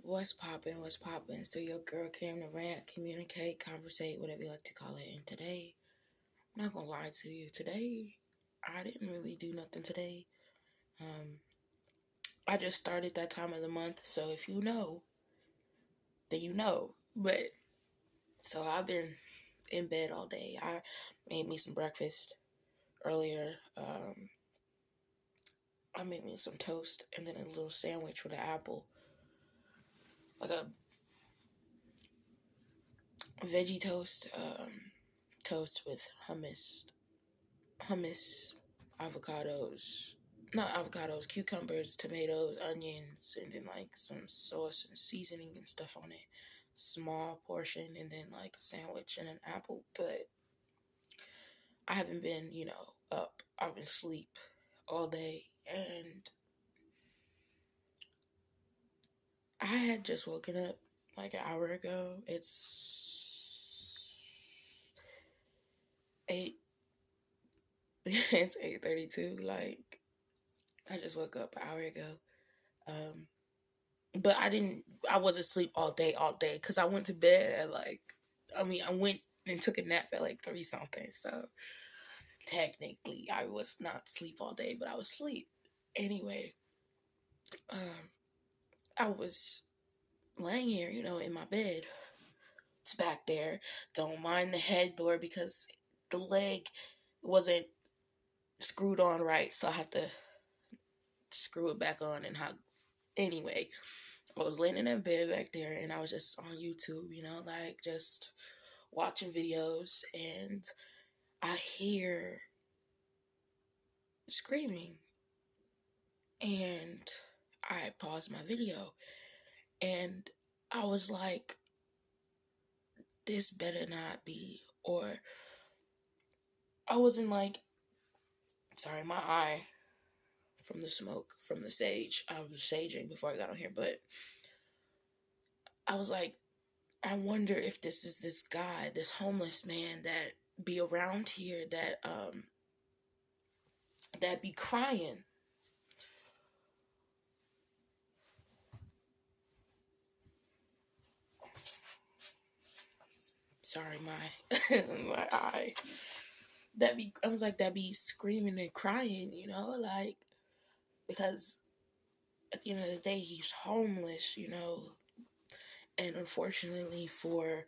What's poppin'? What's poppin'? So your girl came to rant, communicate, conversate, whatever you like to call it. And today, I'm not gonna lie to you. Today, I didn't really do nothing today. Um, I just started that time of the month, so if you know, then you know. But so I've been in bed all day. I made me some breakfast earlier. I made me some toast and then a little sandwich with an apple, like a veggie toast. Toast with hummus, avocados, not avocados, cucumbers, tomatoes, onions, and then like some sauce and seasoning and stuff on it. Small portion, and then like a sandwich and an apple. But I haven't been, up. I've been asleep all day, and I had just woken up like an hour ago. Eight. It's 8:32. Like I just woke up an hour ago. Um, but I wasn't asleep all day because I went to bed at I went and took a nap at like 3 something. So technically I was not asleep all day, but I was asleep. Anyway, um, I was laying here, in my bed. It's back there. Don't mind the headboard because the leg wasn't screwed on right, so I have to screw it back on and how anyway. I was laying in that bed back there and I was just on YouTube, like just watching videos, and I hear screaming, and I paused my video and I was like, this better not be, or I wasn't like, sorry, my eye from the smoke, from the sage. I was saging before I got on here, but I was like, I wonder if this is this guy, this homeless man that be around here that be crying. Sorry, my my eye. I was like, that be screaming and crying, like, because at the end of the day he's homeless, and unfortunately for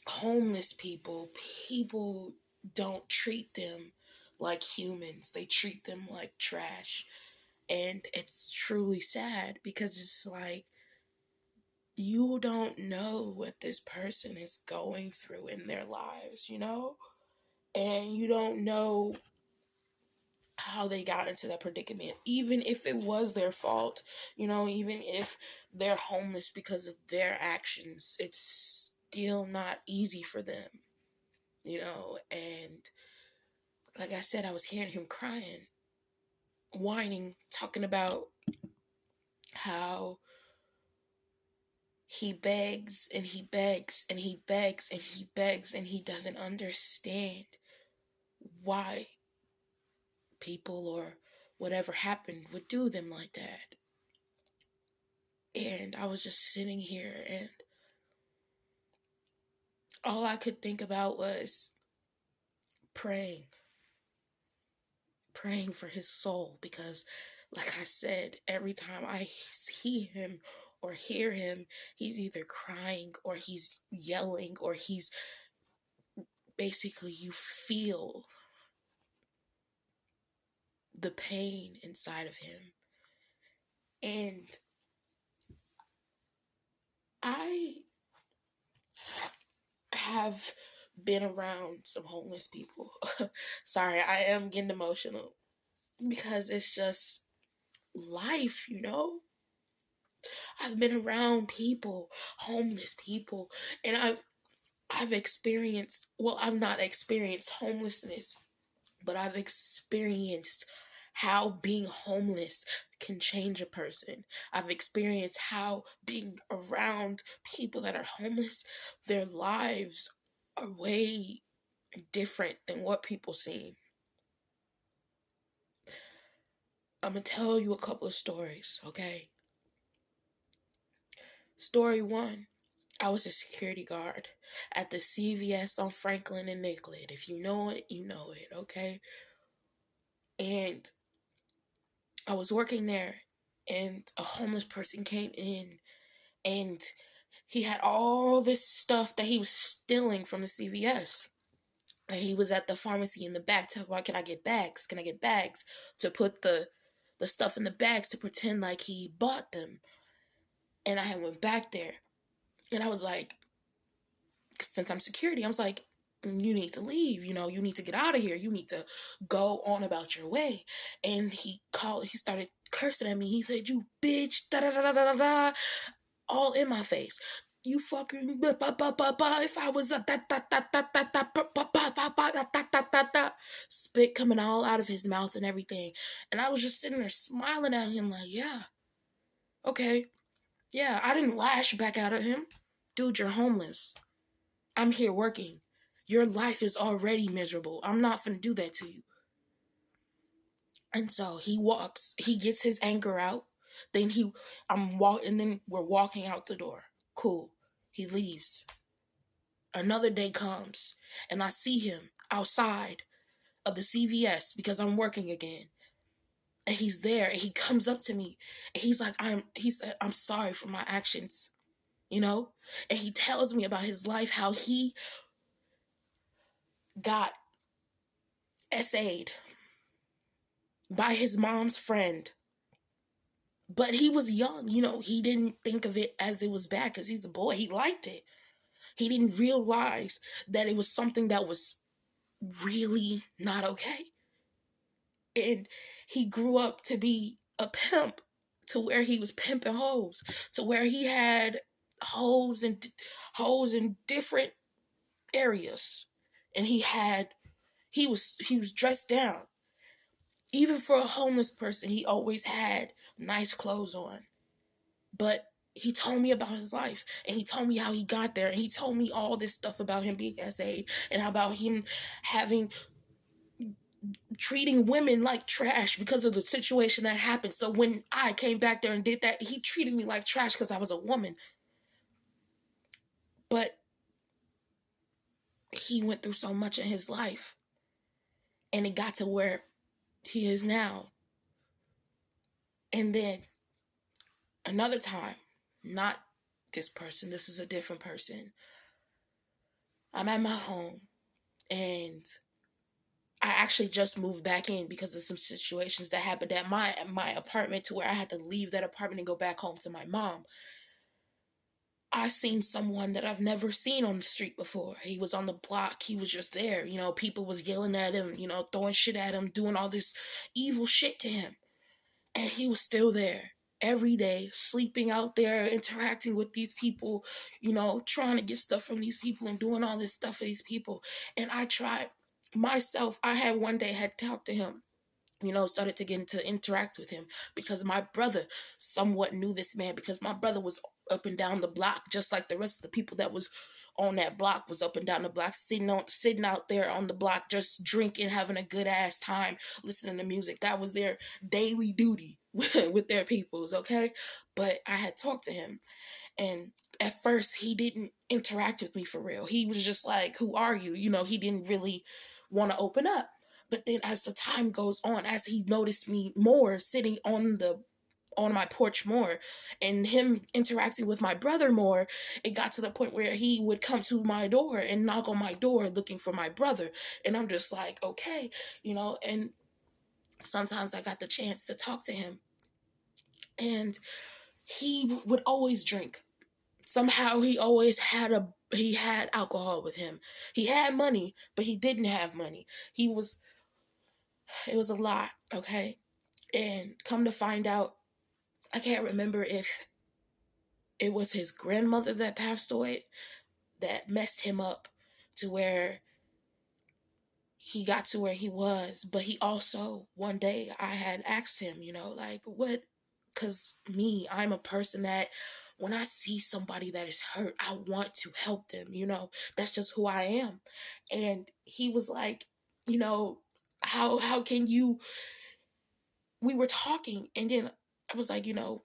homeless people don't treat them like humans. They treat them like trash. And it's truly sad because it's like, you don't know what this person is going through in their lives, and you don't know how they got into that predicament, even if it was their fault, even if they're homeless because of their actions. It's still not easy for them, and like I said, I was hearing him crying, whining, talking about how he begs and he begs and he begs and he begs, and he doesn't understand why people or whatever happened would do them like that. And I was just sitting here, and all I could think about was praying for his soul, because like I said, every time I see him or hear him, he's either crying or he's yelling, or he's basically, you feel the pain inside of him. And I have been around some homeless people. Sorry, I am getting emotional because it's just life, I've been around people, homeless people, and I've experienced, well, I've not experienced homelessness, but I've experienced how being homeless can change a person. I've experienced how being around people that are homeless, their lives are way different than what people see. I'm gonna tell you a couple of stories, okay? Story one, I was a security guard at the CVS on Franklin and Nicollet. If you know it, you know it, okay? And I was working there, and a homeless person came in, and he had all this stuff that he was stealing from the CVS. And he was at the pharmacy in the back talking about, can I get bags? Can I get bags? To put the stuff in the bags to pretend like he bought them. And I had went back there, and I was like, since I'm security, I was like, you need to leave, you know, you need to get out of here. You need to go on about your way. And he started cursing at me. He said, you bitch, da da da da da da, all in my face. You fucking, if I was a da da da da da da da da da da, spit coming all out of his mouth and everything. And I was just sitting there smiling at him like, yeah, okay. Yeah, I didn't lash back out at him. Dude, you're homeless. I'm here working. Your life is already miserable. I'm not finna do that to you. And so he gets his anger out. Then and then we're walking out the door. Cool. He leaves. Another day comes, and I see him outside of the CVS because I'm working again. And he's there, and he comes up to me, and he's like, he said, I'm sorry for my actions, you know? And he tells me about his life, how he got SA'd by his mom's friend. But he was young, you know, he didn't think of it as it was bad because he's a boy. He liked it. He didn't realize that it was something that was really not okay. And he grew up to be a pimp, to where he was pimping hoes, to where he had hoes in different areas. And he was dressed down. Even for a homeless person, he always had nice clothes on. But he told me about his life, and he told me how he got there, and he told me all this stuff about him being SA, and about him treating women like trash because of the situation that happened. So when I came back there and did that, he treated me like trash because I was a woman. But he went through so much in his life, and it got to where he is now. And then another time, not this person, this is a different person. I'm at my home, and I actually just moved back in because of some situations that happened at my apartment, to where I had to leave that apartment and go back home to my mom. I seen someone that I've never seen on the street before. He was on the block. He was just there. You know, people was yelling at him, you know, throwing shit at him, doing all this evil shit to him. And he was still there every day, sleeping out there, interacting with these people, you know, trying to get stuff from these people and doing all this stuff for these people. And I tried myself. I had one day had talked to him, you know, started to get to interact with him, because my brother somewhat knew this man, because my brother was up and down the block, just like the rest of the people that was on that block was up and down the block, sitting out there on the block, just drinking, having a good ass time, listening to music. That was their daily duty with their peoples, okay? But I had talked to him, and at first he didn't interact with me for real. He was just like, who are you? You know, he didn't really want to open up. But then as the time goes on, as he noticed me more sitting on my porch more, and him interacting with my brother more, it got to the point where he would come to my door and knock on my door looking for my brother. And I'm just like, okay, you know, and sometimes I got the chance to talk to him, and he would always drink. Somehow he always had alcohol with him. He had money, but he didn't have money. It was a lot, okay? And come to find out, I can't remember if it was his grandmother that passed away that messed him up to where he got to where he was. But he also, one day I had asked him, you know, like, what? Because I'm a person that when I see somebody that is hurt, I want to help them, you know, that's just who I am. And he was like, you know, how can you, we were talking, and then I was like, you know,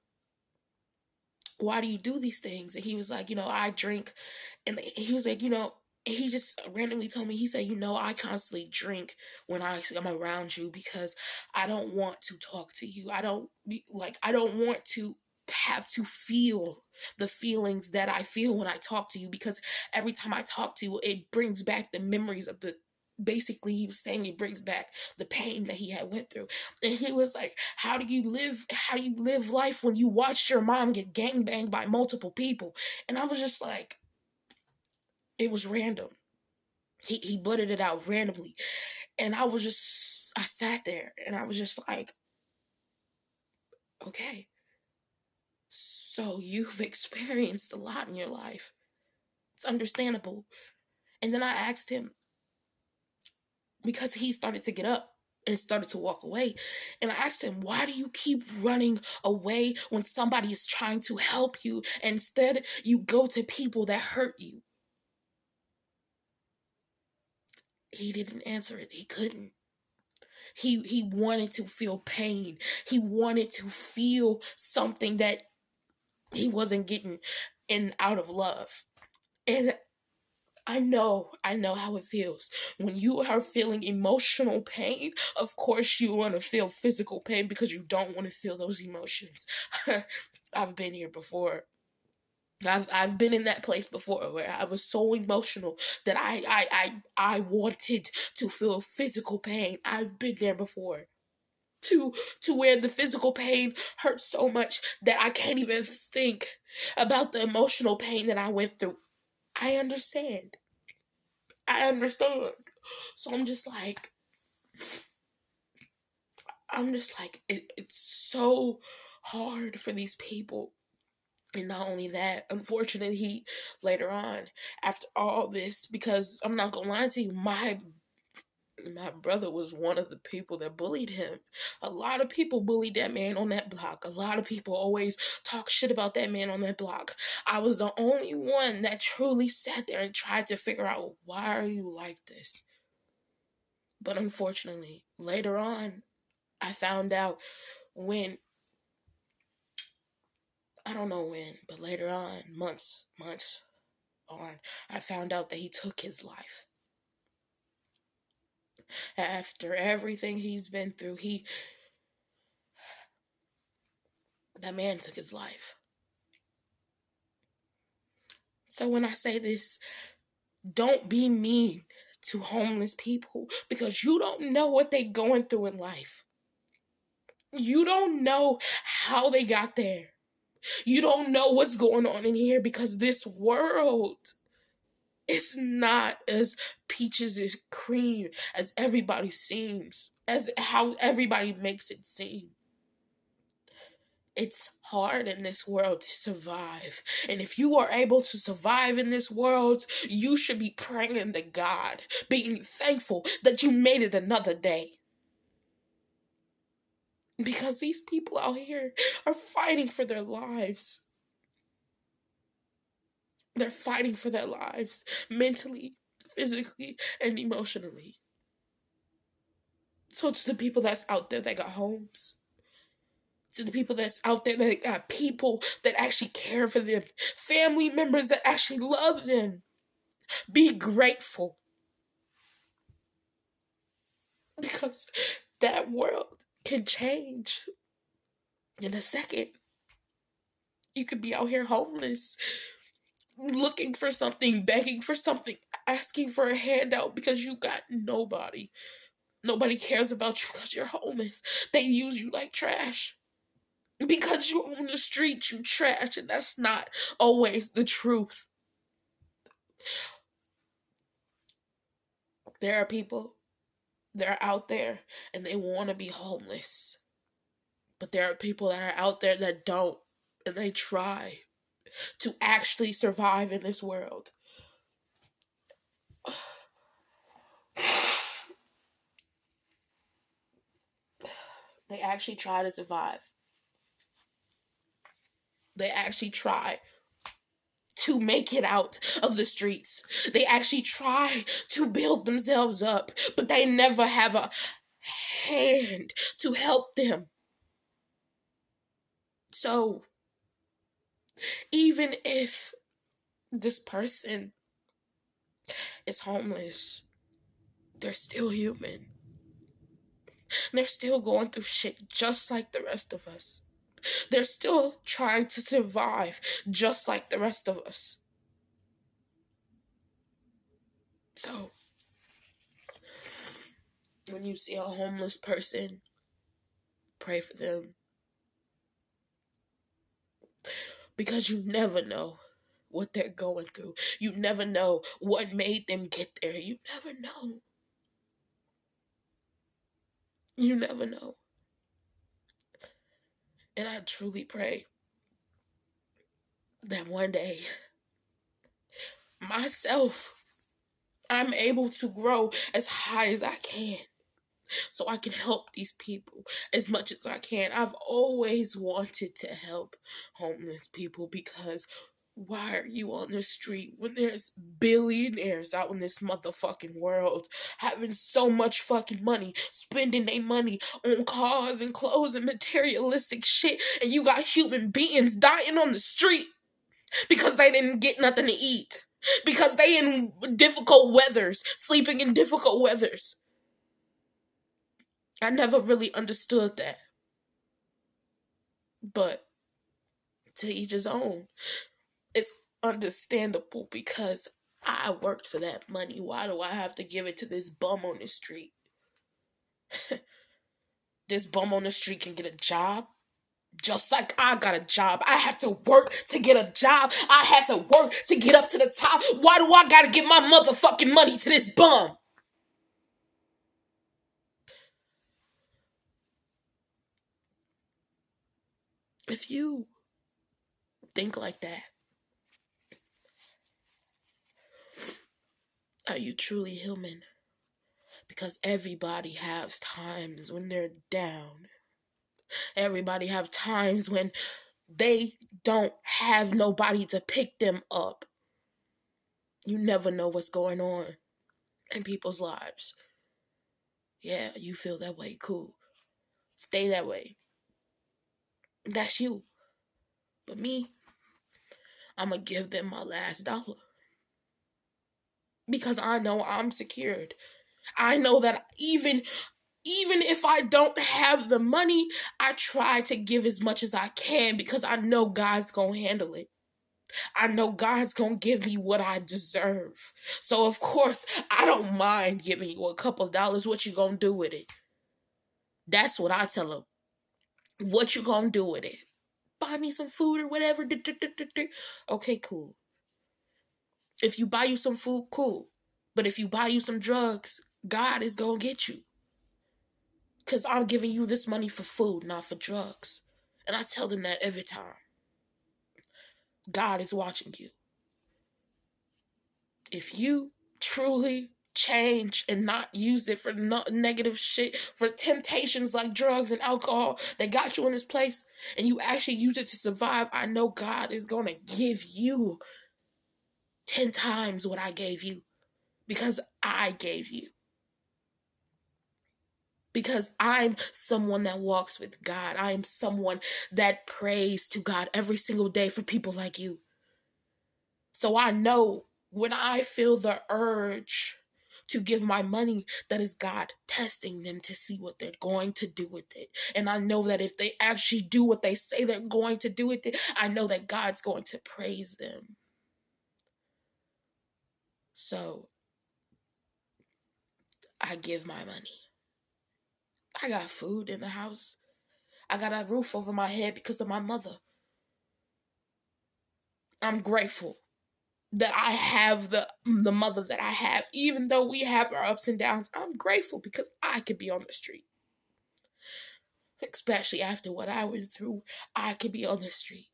why do you do these things? And he was like, I drink. And he was like, he just randomly told me, he said, I constantly drink when I'm around you because I don't want to talk to you. I don't want to have to feel the feelings that I feel when I talk to you, because every time I talk to you, it brings back the memories of basically he was saying it brings back the pain that he had went through. And he was like, how do you live life when you watched your mom get gangbanged by multiple people? And I was just like, it was random. He blurted it out randomly. And I sat there and I was just like, okay, so you've experienced a lot in your life. It's understandable. And then I asked him, because he started to get up and started to walk away. And I asked him, why do you keep running away when somebody is trying to help you? Instead, you go to people that hurt you. He didn't answer it. He couldn't. He wanted to feel pain. He wanted to feel something that he wasn't getting out of love. And I know how it feels. When you are feeling emotional pain, of course you want to feel physical pain because you don't want to feel those emotions. I've been here before. I've been in that place before where I was so emotional that I wanted to feel physical pain. I've been there before. To where the physical pain hurts so much that I can't even think about the emotional pain that I went through. I understand. So I'm just like, it's so hard for these people. And not only that, unfortunately, he later on, after all this, because I'm not gonna lie to you, my brother was one of the people that bullied him. A lot of people bullied that man on that block. A lot of people always talk shit about that man on that block. I was the only one that truly sat there and tried to figure out, why are you like this? But unfortunately, later on, I found out I don't know when, but later on, months on, I found out that he took his life. After everything he's been through, that man took his life. So when I say this, don't be mean to homeless people, because you don't know what they're going through in life. You don't know how they got there. You don't know what's going on in here, because this world is not as peaches and cream as everybody seems, as how everybody makes it seem. It's hard in this world to survive. And if you are able to survive in this world, you should be praying to God, being thankful that you made it another day. Because these people out here are fighting for their lives. They're fighting for their lives, mentally, physically, and emotionally. So to the people that's out there that got homes, to the people that's out there that got people that actually care for them, family members that actually love them, be grateful. Because that world can change in a second. You could be out here homeless, looking for something, begging for something, asking for a handout because you got nobody. Nobody cares about you because you're homeless. They use you like trash. Because you're on the street, you trash, and that's not always the truth. There are people that are out there and they want to be homeless. But there are people that are out there that don't, and they try to actually survive in this world. They actually try to survive. They actually try to make it out of the streets. They actually try to build themselves up, but they never have a hand to help them. So, even if this person is homeless, they're still human. They're still going through shit just like the rest of us. They're still trying to survive just like the rest of us. So, when you see a homeless person, pray for them. Because you never know what they're going through. You never know what made them get there. You never know. You never know. And I truly pray that one day, myself, I'm able to grow as high as I can so I can help these people as much as I can. I've always wanted to help homeless people because why are you on the street when there's billionaires out in this motherfucking world having so much fucking money, spending their money on cars and clothes and materialistic shit, and you got human beings dying on the street because they didn't get nothing to eat, because they in difficult weathers, sleeping in difficult weathers. I never really understood that. But to each his own. It's understandable because I worked for that money. Why do I have to give it to this bum on the street? This bum on the street can get a job just like I got a job. I had to work to get a job. I had to work to get up to the top. Why do I gotta give my motherfucking money to this bum? If you think like that, are you truly human? Because everybody has times when they're down. Everybody have times when they don't have nobody to pick them up. You never know what's going on in people's lives. Yeah, you feel that way, cool. Stay that way. That's you. But me, I'm gonna give them my last dollar. Because I know I'm secured. I know that even if I don't have the money, I try to give as much as I can because I know God's gonna handle it. I know God's gonna give me what I deserve. So of course, I don't mind giving you a couple dollars. What you gonna do with it? That's what I tell them. What you gonna do with it? Buy me some food or whatever. Okay, cool. If you buy you some food, cool. But if you buy you some drugs, God is gonna get you. Because I'm giving you this money for food, not for drugs. And I tell them that every time. God is watching you. If you truly change and not use it for negative shit, for temptations like drugs and alcohol that got you in this place, and you actually use it to survive, I know God is going to give you 10 times what I gave you. Because I gave you. Because I'm someone that walks with God. I am someone that prays to God every single day for people like you. So I know when I feel the urge to give my money, that is God testing them to see what they're going to do with it. And I know that if they actually do what they say they're going to do with it, I know that God's going to praise them. So I give my money. I got food in the house. I got a roof over my head because of my mother. I'm grateful that I have the mother that I have. Even though we have our ups and downs, I'm grateful because I could be on the street. Especially after what I went through, I could be on the street.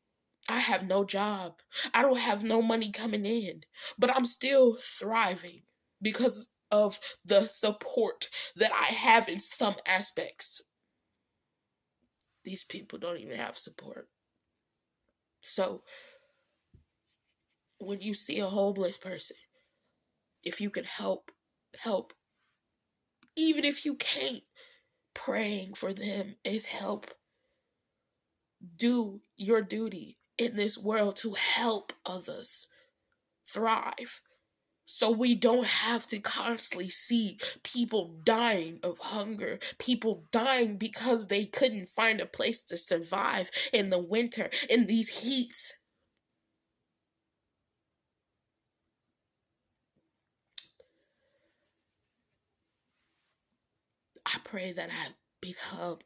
I have no job. I don't have no money coming in. But I'm still thriving because of the support that I have in some aspects. These people don't even have support. So, when you see a homeless person, if you can help. Even if you can't, praying for them is help. Do your duty. in this world to help others thrive. So we don't have to constantly see people dying of hunger, people dying because they couldn't find a place to survive in the winter, in these heats. I pray that I become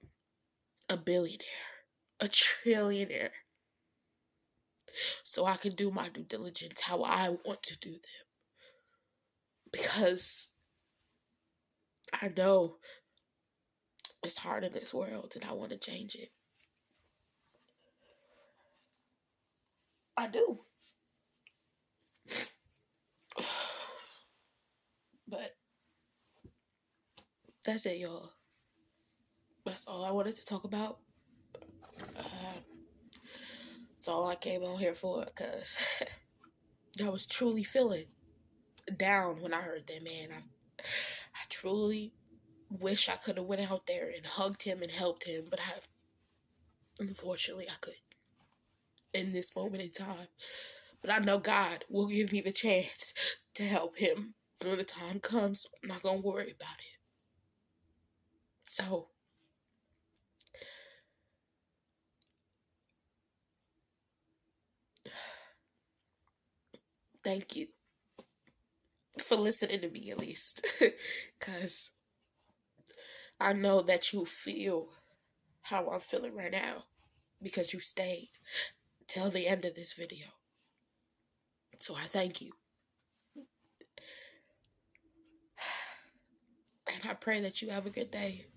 a billionaire, a trillionaire, so I can do my due diligence how I want to do them. Because I know it's hard in this world and I want to change it. I do. But that's it, y'all. That's all I wanted to talk about. That's all I came on here for, because I was truly feeling down when I heard that, man. I truly wish I could have went out there and hugged him and helped him, but unfortunately I couldn't in this moment in time. But I know God will give me the chance to help him when the time comes. I'm not gonna worry about it. So thank you for listening to me, at least, because I know that you feel how I'm feeling right now, because you stayed till the end of this video. So I thank you. And I pray that you have a good day.